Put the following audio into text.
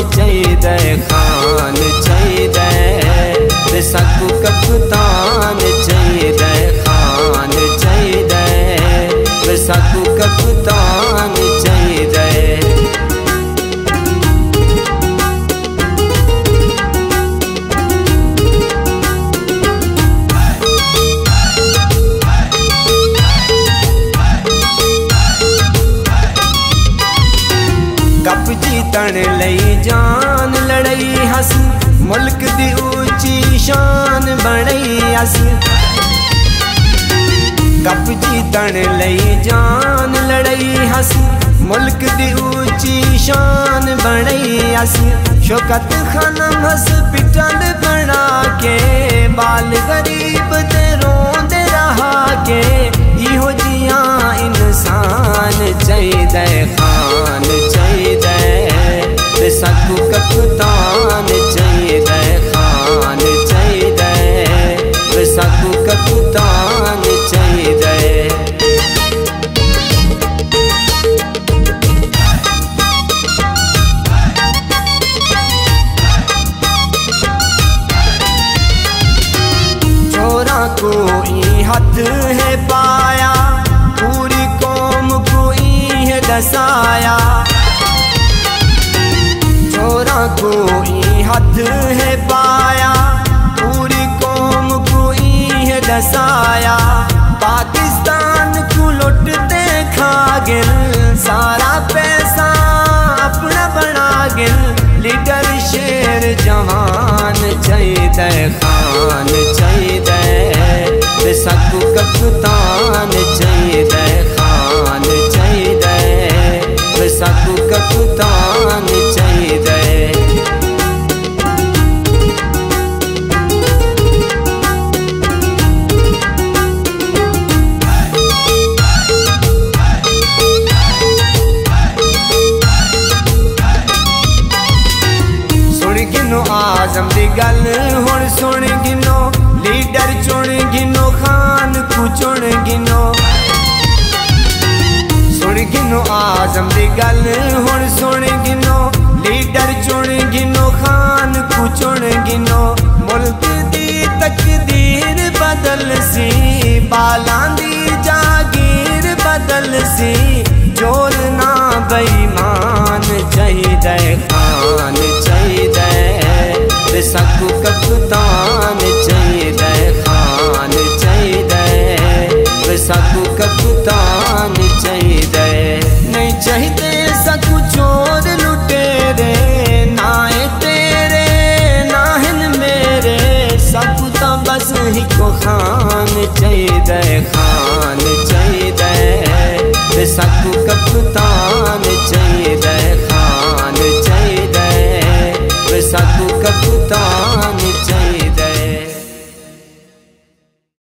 चाहिए, खान चाहिए, सकू कप्तान चाहिए, खान चाहिए, सकू कप्तान चाहिए। कप जीतन लई जान लड़ई हस, मुल्क दी ऊंची शान बनई अस। कप जीतन लई जान लड़ई हस, मुल्क दी ऊंची शान बनई अस। शौकत खानम हॉस्पिटल बना के, बाल गरीब ते रोंदे रहा के। इहो जियां इंसान चाहिए, खान चाहिए, सकू कप्तान चाहिए, खान चाहिए, सकू कप्तान चाहिए। छोरा कोई हथ है पाया, पूरी कौम को ही दसाया। छोरा कोई हथ है पाया, पूरी कौम को ही दसाया। पाकिस्तान को लुटते खा गिल, सारा पैसा अपना बना गिल। लीडर शेर जवान चाहिए, खान चाहिए, सकू कप्तान चाहिए, खान चाहिए, सकू कप्तान चाहिए। आजम दी गल हुण सुन गिनो, लीडर चुन गिनो, खान को चुन गिनो। सुन गिनो आजम दी गल हुण सुन गिनो, लीडर चुन गिनो, खान को चुन गिनो। मुल्क दी तकदीर बदल सी, बालां दी जागीर बदल सी। चोर ना बेईमान चाहिए, खान चाहिए, सकू कप्तान